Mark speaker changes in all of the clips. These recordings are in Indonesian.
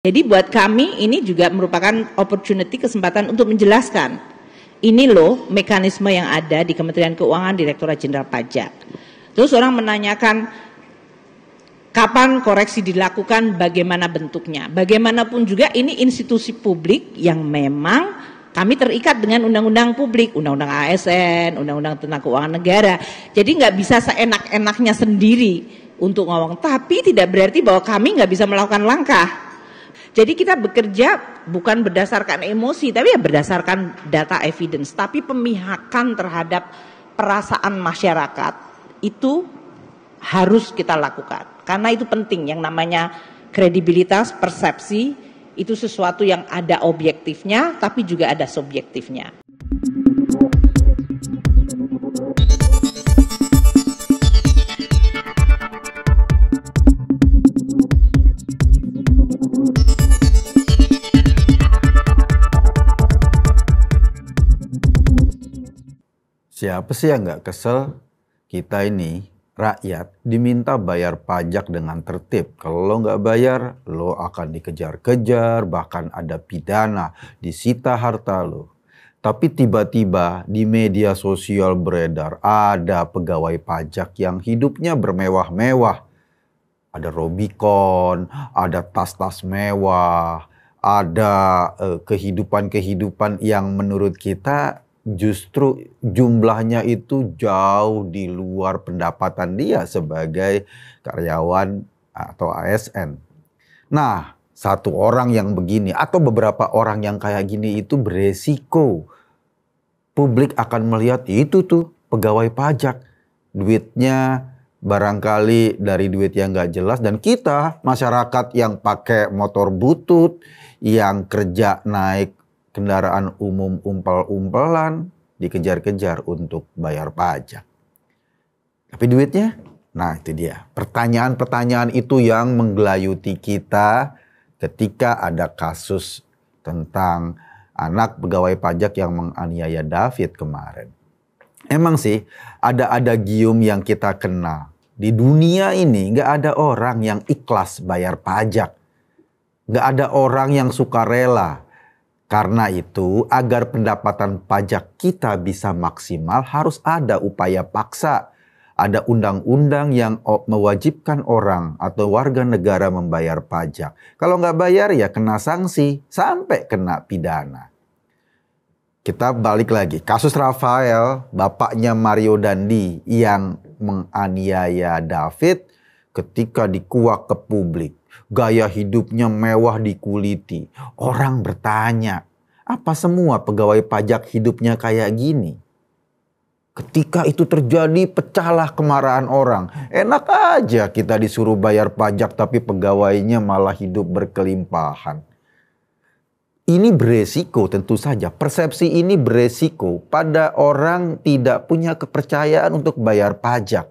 Speaker 1: Jadi buat kami ini juga merupakan opportunity, kesempatan untuk menjelaskan. Ini loh mekanisme yang ada di Kementerian Keuangan, Direktorat Jenderal Pajak. Terus orang menanyakan kapan koreksi dilakukan, bagaimana bentuknya. Bagaimanapun juga ini institusi publik yang memang kami terikat dengan undang-undang publik, undang-undang ASN, undang-undang tentang keuangan negara. Jadi nggak bisa seenak-enaknya sendiri untuk ngomong. Tapi tidak berarti bahwa kami nggak bisa melakukan langkah. Jadi kita bekerja bukan berdasarkan emosi, tapi ya berdasarkan data evidence. Tapi pemihakan terhadap perasaan masyarakat itu harus kita lakukan. Karena itu penting, yang namanya kredibilitas, persepsi, itu sesuatu yang ada objektifnya, tapi juga ada subjektifnya.
Speaker 2: Siapa sih yang nggak kesel? Kita ini, rakyat, diminta bayar pajak dengan tertib. Kalau lo nggak bayar, lo akan dikejar-kejar, bahkan ada pidana, disita harta lo. Tapi tiba-tiba di media sosial beredar, ada pegawai pajak yang hidupnya bermewah-mewah. Ada Robicon, ada tas-tas mewah, ada kehidupan-kehidupan yang menurut kita justru jumlahnya itu jauh di luar pendapatan dia sebagai karyawan atau ASN. Nah, satu orang yang begini atau beberapa orang yang kayak gini itu beresiko. Publik akan melihat itu tuh pegawai pajak. Duitnya barangkali dari duit yang gak jelas. Dan kita masyarakat yang pakai motor butut, yang kerja naik kendaraan umum umpel-umpelan, dikejar-kejar untuk bayar pajak. Tapi duitnya? Nah itu dia. Pertanyaan-pertanyaan itu yang menggelayuti kita ketika ada kasus tentang anak pegawai pajak yang menganiaya David kemarin. Emang sih ada gium yang kita kenal. Di dunia ini gak ada orang yang ikhlas bayar pajak. Gak ada orang yang sukarela. Karena itu, agar pendapatan pajak kita bisa maksimal, harus ada upaya paksa. Ada undang-undang yang mewajibkan orang atau warga negara membayar pajak. Kalau nggak bayar ya kena sanksi, sampai kena pidana. Kita balik lagi, kasus Rafael, bapaknya Mario Dandi yang menganiaya David ketika dikuak ke publik. Gaya hidupnya mewah dikuliti. Orang bertanya, apa semua pegawai pajak hidupnya kayak gini? Ketika itu terjadi, pecahlah kemarahan orang. Enak aja kita disuruh bayar pajak tapi pegawainya malah hidup berkelimpahan. Ini beresiko tentu saja. Persepsi ini beresiko pada orang tidak punya kepercayaan untuk bayar pajak.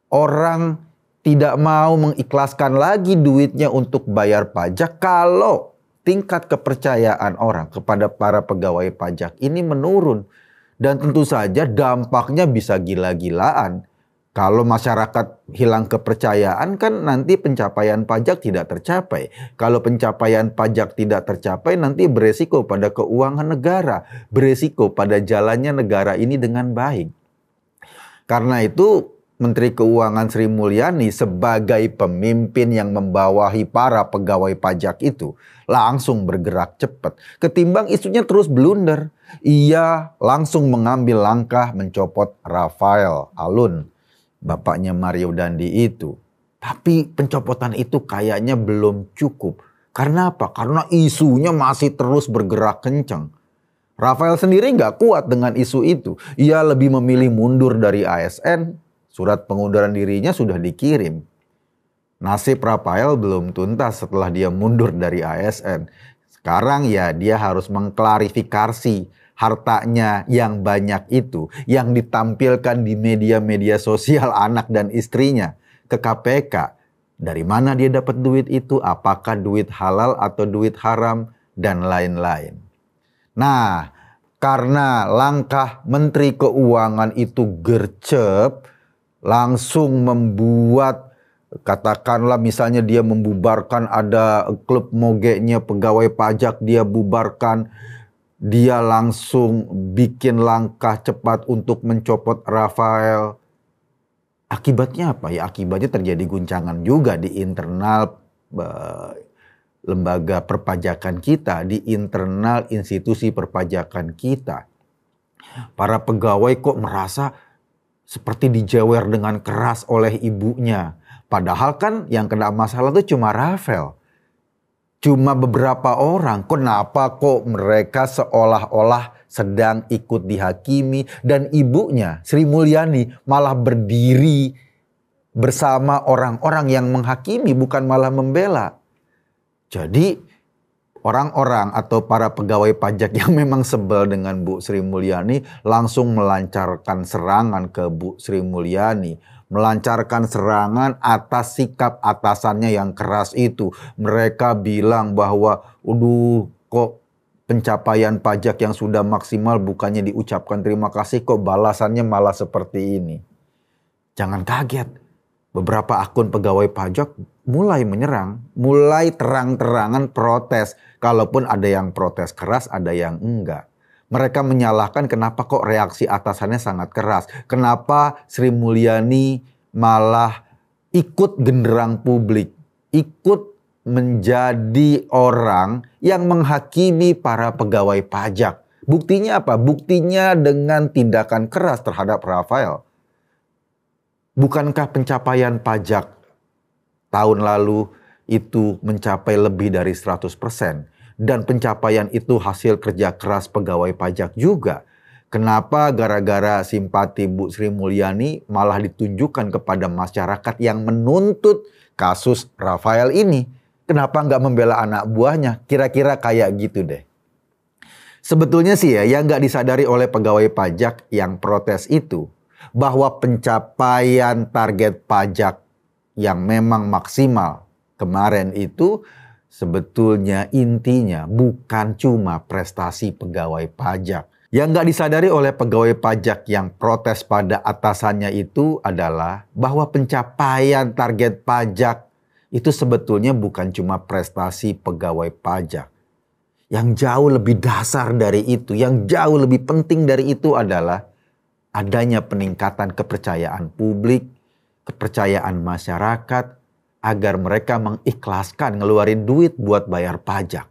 Speaker 2: Orang tidak mau mengikhlaskan lagi duitnya untuk bayar pajak kalau tingkat kepercayaan orang kepada para pegawai pajak ini menurun. Dan tentu saja dampaknya bisa gila-gilaan. Kalau masyarakat hilang kepercayaan kan nanti pencapaian pajak tidak tercapai. Kalau pencapaian pajak tidak tercapai nanti beresiko pada keuangan negara. Beresiko pada jalannya negara ini dengan baik. Karena itu Menteri Keuangan Sri Mulyani sebagai pemimpin yang membawahi para pegawai pajak itu langsung bergerak cepat. Ketimbang isunya terus blunder, ia langsung mengambil langkah mencopot Rafael Alun, bapaknya Mario Dandi itu. Tapi pencopotan itu kayaknya belum cukup. Karena apa? Karena isunya masih terus bergerak kencang. Rafael sendiri nggak kuat dengan isu itu. Ia lebih memilih mundur dari ASN. Surat pengunduran dirinya sudah dikirim. Nasib Rafael belum tuntas setelah dia mundur dari ASN. Sekarang ya dia harus mengklarifikasi hartanya yang banyak itu, yang ditampilkan di media-media sosial anak dan istrinya ke KPK. Dari mana dia dapat duit itu, apakah duit halal atau duit haram, dan lain-lain. Nah, karena langkah Menteri Keuangan itu gercep, langsung membuat Katakanlah misalnya dia membubarkan, ada klub mogeknya pegawai pajak, dia bubarkan, dia langsung bikin langkah cepat untuk mencopot Rafael. Akibatnya apa? Ya akibatnya terjadi guncangan juga di internal lembaga perpajakan kita, di internal institusi perpajakan kita. Para pegawai kok merasa seperti dijewer dengan keras oleh ibunya. Padahal kan yang kena masalah itu cuma Rafael. Cuma beberapa orang. Kenapa kok mereka seolah-olah sedang ikut dihakimi. Dan ibunya, Sri Mulyani, malah berdiri bersama orang-orang yang menghakimi, bukan malah membela. Jadi orang-orang atau para pegawai pajak yang memang sebel dengan Bu Sri Mulyani langsung melancarkan serangan ke Bu Sri Mulyani. Melancarkan serangan atas sikap atasannya yang keras itu. Mereka bilang bahwa, kok pencapaian pajak yang sudah maksimal bukannya diucapkan terima kasih, kok balasannya malah seperti ini. Jangan kaget. Beberapa akun pegawai pajak mulai menyerang, mulai terang-terangan protes. Kalaupun ada yang protes keras, ada yang enggak. Mereka menyalahkan kenapa kok reaksi atasannya sangat keras. Kenapa Sri Mulyani malah ikut genderang publik. Ikut menjadi orang yang menghakimi para pegawai pajak. Buktinya apa? Buktinya dengan tindakan keras terhadap Rafael. Bukankah pencapaian pajak tahun lalu itu mencapai lebih dari 100%? Dan pencapaian itu hasil kerja keras pegawai pajak juga. Kenapa gara-gara simpati Bu Sri Mulyani malah ditunjukkan kepada masyarakat yang menuntut kasus Rafael ini? Kenapa nggak membela anak buahnya? Kira-kira kayak gitu deh. Sebetulnya sih ya, yang nggak disadari oleh pegawai pajak yang protes itu, bahwa pencapaian target pajak yang memang maksimal kemarin itu sebetulnya intinya bukan cuma prestasi pegawai pajak. Yang nggak disadari oleh pegawai pajak yang protes pada atasannya itu adalah bahwa pencapaian target pajak itu sebetulnya bukan cuma prestasi pegawai pajak. Yang jauh lebih dasar dari itu, yang jauh lebih penting dari itu adalah adanya peningkatan kepercayaan publik, kepercayaan masyarakat, agar mereka mengikhlaskan ngeluarin duit buat bayar pajak.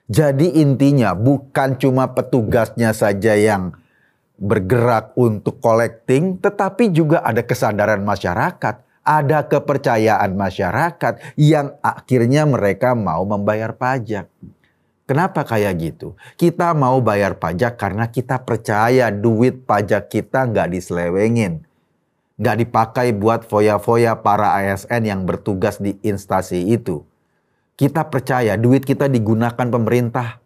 Speaker 2: Jadi intinya bukan cuma petugasnya saja yang bergerak untuk collecting, tetapi juga ada kesadaran masyarakat, ada kepercayaan masyarakat yang akhirnya mereka mau membayar pajak. Kenapa kayak gitu? Kita mau bayar pajak karena kita percaya duit pajak kita nggak diselewengin. Nggak dipakai buat foya-foya para ASN yang bertugas di instansi itu. Kita percaya duit kita digunakan pemerintah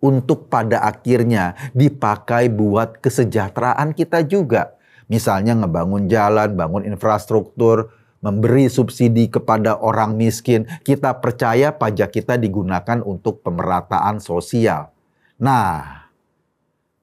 Speaker 2: untuk pada akhirnya dipakai buat kesejahteraan kita juga. Misalnya ngebangun jalan, bangun infrastruktur, memberi subsidi kepada orang miskin. Kita percaya pajak kita digunakan untuk pemerataan sosial. Nah,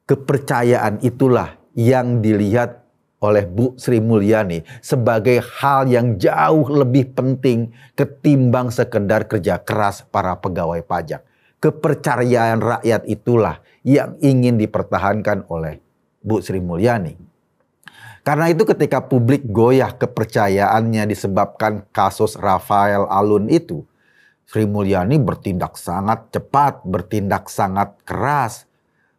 Speaker 2: kepercayaan itulah yang dilihat oleh Bu Sri Mulyani sebagai hal yang jauh lebih penting ketimbang sekedar kerja keras para pegawai pajak. Kepercayaan rakyat itulah yang ingin dipertahankan oleh Bu Sri Mulyani. Karena itu ketika publik goyah kepercayaannya disebabkan kasus Rafael Alun itu, Sri Mulyani bertindak sangat cepat, bertindak sangat keras.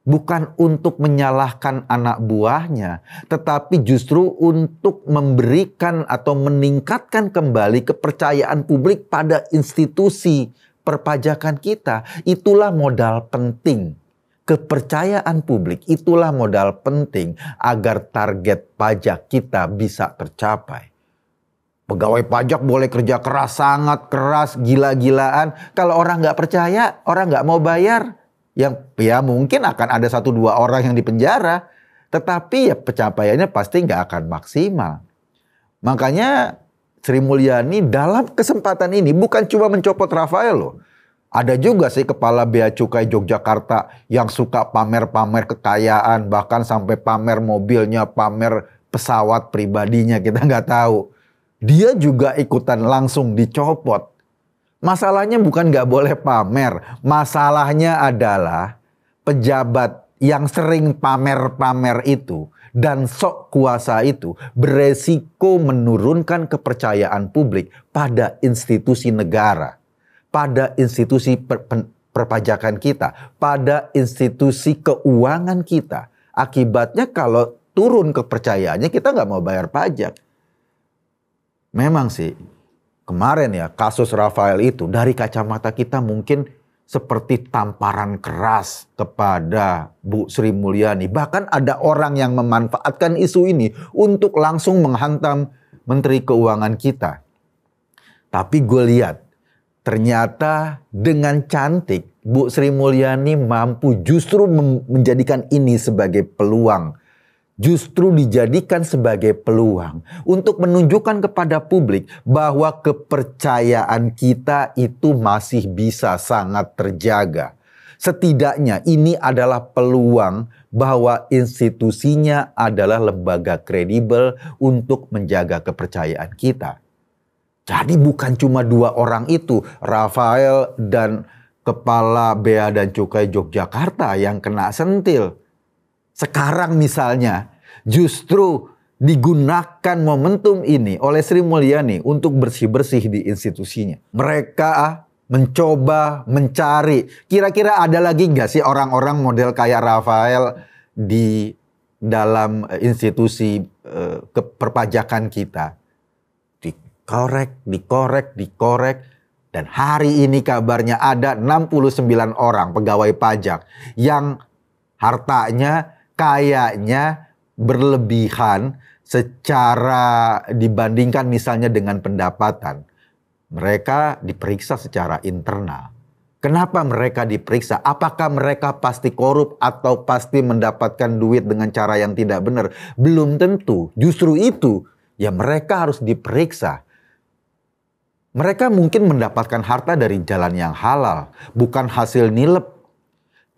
Speaker 2: Bukan untuk menyalahkan anak buahnya, tetapi justru untuk memberikan atau meningkatkan kembali kepercayaan publik pada institusi perpajakan kita. Itulah modal penting. Kepercayaan publik itulah modal penting agar target pajak kita bisa tercapai. Pegawai pajak boleh kerja keras, sangat keras, gila-gilaan. Kalau orang nggak percaya, orang nggak mau bayar. Yang ya mungkin akan ada 1-2 orang yang dipenjara, tetapi ya pencapaiannya pasti nggak akan maksimal. Makanya Sri Mulyani dalam kesempatan ini bukan cuma mencopot Rafael loh. Ada juga sih kepala Bea Cukai Yogyakarta yang suka pamer-pamer kekayaan, bahkan sampai pamer mobilnya, pamer pesawat pribadinya, kita nggak tahu. dia juga ikutan langsung dicopot. Masalahnya bukan nggak boleh pamer, masalahnya adalah pejabat yang sering pamer-pamer itu dan sok kuasa itu beresiko menurunkan kepercayaan publik pada institusi negara, pada institusi perpajakan kita, pada institusi keuangan kita. Akibatnya kalau turun kepercayaannya, kita nggak mau bayar pajak. Memang sih, kemarin ya kasus Rafael itu dari kacamata kita mungkin seperti tamparan keras kepada Bu Sri Mulyani. Bahkan ada orang yang memanfaatkan isu ini untuk langsung menghantam Menteri Keuangan kita. Tapi gue lihat ternyata dengan cantik Bu Sri Mulyani mampu justru menjadikan ini sebagai peluang. Justru dijadikan sebagai peluang untuk menunjukkan kepada publik bahwa kepercayaan kita itu masih bisa sangat terjaga. Setidaknya ini adalah peluang bahwa institusinya adalah lembaga kredibel untuk menjaga kepercayaan kita. Jadi bukan cuma dua orang itu, Rafael dan Kepala Bea dan Cukai Yogyakarta yang kena sentil. Sekarang misalnya justru digunakan momentum ini oleh Sri Mulyani untuk bersih-bersih di institusinya. Mereka mencoba mencari, kira-kira ada lagi nggak sih orang-orang model kayak Rafael di dalam institusi perpajakan kita. Dikorek. Dan hari ini kabarnya ada 69 orang pegawai pajak yang hartanya kayaknya berlebihan secara dibandingkan misalnya dengan pendapatan. Mereka diperiksa secara internal. Kenapa mereka diperiksa? Apakah mereka pasti korup atau pasti mendapatkan duit dengan cara yang tidak benar? Belum tentu. Justru itu ya mereka harus diperiksa. Mereka mungkin mendapatkan harta dari jalan yang halal, bukan hasil nilep.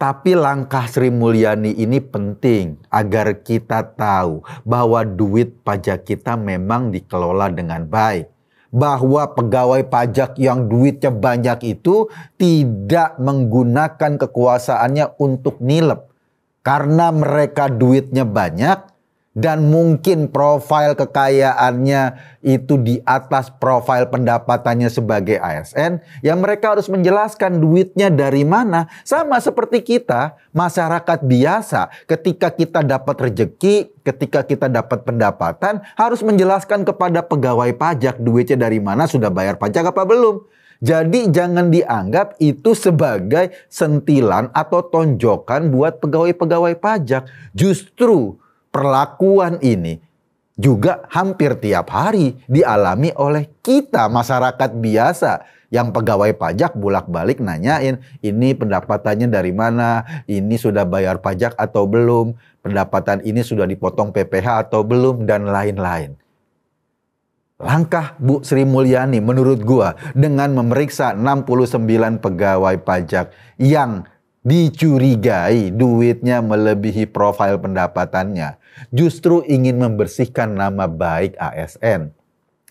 Speaker 2: Tapi langkah Sri Mulyani ini penting agar kita tahu bahwa duit pajak kita memang dikelola dengan baik. Bahwa pegawai pajak yang duitnya banyak itu tidak menggunakan kekuasaannya untuk nilep. Karena mereka duitnya banyak dan mungkin profil kekayaannya itu di atas profil pendapatannya sebagai ASN, ya mereka harus menjelaskan duitnya dari mana. Sama seperti kita, masyarakat biasa, ketika kita dapat rezeki, ketika kita dapat pendapatan, harus menjelaskan kepada pegawai pajak duitnya dari mana, sudah bayar pajak apa belum. Jadi jangan dianggap itu sebagai sentilan atau tonjokan buat pegawai-pegawai pajak. Justru perlakuan ini juga hampir tiap hari dialami oleh kita masyarakat biasa yang pegawai pajak bolak-balik nanyain ini pendapatannya dari mana, ini sudah bayar pajak atau belum, pendapatan ini sudah dipotong PPh atau belum, dan lain-lain. Langkah Bu Sri Mulyani menurut gua dengan memeriksa 69 pegawai pajak yang dicurigai duitnya melebihi profil pendapatannya, justru ingin membersihkan nama baik ASN.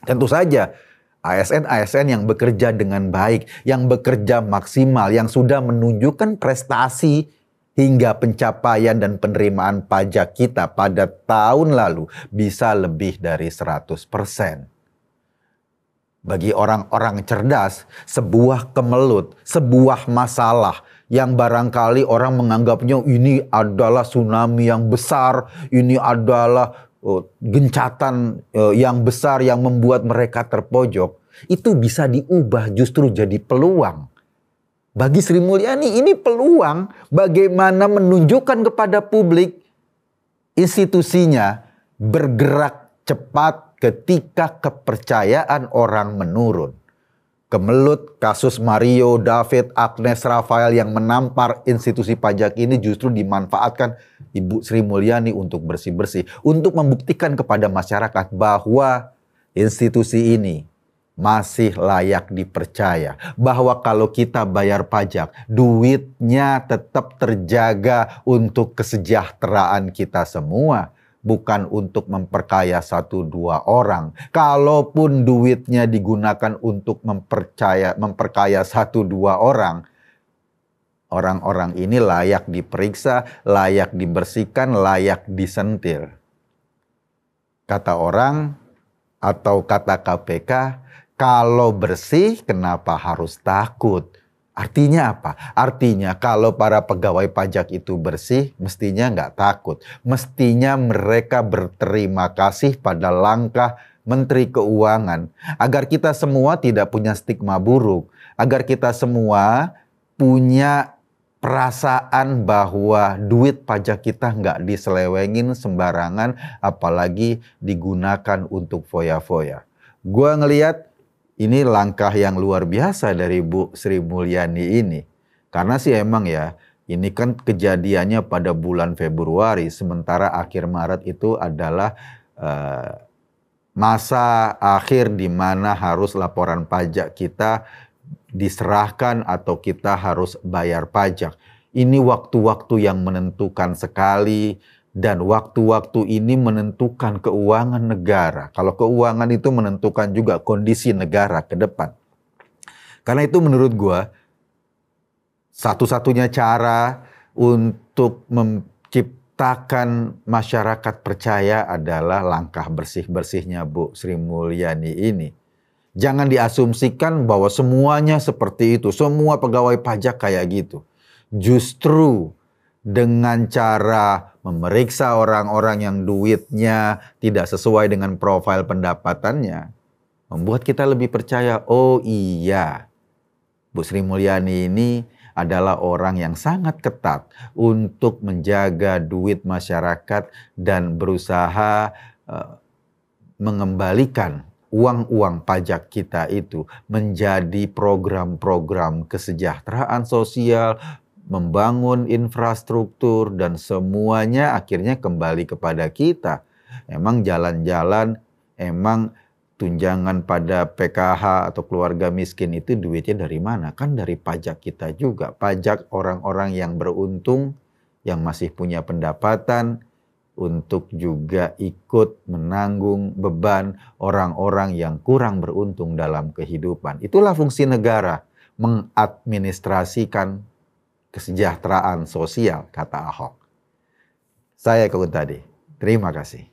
Speaker 2: Tentu saja ASN-ASN yang bekerja dengan baik, yang bekerja maksimal, yang sudah menunjukkan prestasi hingga pencapaian dan penerimaan pajak kita pada tahun lalu bisa lebih dari 100%. Bagi orang-orang cerdas, sebuah kemelut, sebuah masalah yang barangkali orang menganggapnya ini adalah tsunami yang besar, ini adalah gencatan yang besar yang membuat mereka terpojok, itu bisa diubah justru jadi peluang. Bagi Sri Mulyani ini peluang bagaimana menunjukkan kepada publik institusinya bergerak cepat ketika kepercayaan orang menurun. Kemelut kasus Mario, David, Agnes, Rafael yang menampar institusi pajak ini justru dimanfaatkan Ibu Sri Mulyani untuk bersih-bersih. Untuk membuktikan kepada masyarakat bahwa institusi ini masih layak dipercaya. Bahwa kalau kita bayar pajak, duitnya tetap terjaga untuk kesejahteraan kita semua. bukan untuk memperkaya 1-2 orang. Kalaupun duitnya digunakan untuk memperkaya 1-2 orang, orang-orang ini layak diperiksa, layak dibersihkan, layak disentil. Kata orang atau kata KPK, kalau bersih kenapa harus takut? Artinya apa? Artinya kalau para pegawai pajak itu bersih, mestinya nggak takut. Mestinya mereka berterima kasih pada langkah Menteri Keuangan. Agar kita semua tidak punya stigma buruk. Agar kita semua punya perasaan bahwa duit pajak kita nggak diselewengin sembarangan, apalagi digunakan untuk foya-foya. Gua ngelihat ini langkah yang luar biasa dari Bu Sri Mulyani ini. Karena sih emang ya, ini kan kejadiannya pada bulan Februari, sementara akhir Maret itu adalah masa akhir di mana harus laporan pajak kita diserahkan atau kita harus bayar pajak. Ini waktu-waktu yang menentukan sekali. Dan waktu-waktu ini menentukan keuangan negara. Kalau keuangan itu menentukan juga kondisi negara ke depan. Karena itu menurut gua, satu-satunya cara untuk menciptakan masyarakat percaya adalah langkah bersih-bersihnya Bu Sri Mulyani ini. Jangan diasumsikan bahwa semuanya seperti itu, semua pegawai pajak kayak gitu. Justru dengan cara memeriksa orang-orang yang duitnya tidak sesuai dengan profil pendapatannya, membuat kita lebih percaya, oh iya, Bu Sri Mulyani ini adalah orang yang sangat ketat untuk menjaga duit masyarakat dan berusaha mengembalikan uang-uang pajak kita itu menjadi program-program kesejahteraan sosial, membangun infrastruktur, dan semuanya akhirnya kembali kepada kita. Emang jalan-jalan, emang tunjangan pada PKH atau keluarga miskin itu duitnya dari mana? Kan dari pajak kita juga. Pajak orang-orang yang beruntung, yang masih punya pendapatan, untuk juga ikut menanggung beban orang-orang yang kurang beruntung dalam kehidupan. Itulah fungsi negara, mengadministrasikan kesejahteraan sosial, kata Ahok. Saya Kuntadi. Terima kasih.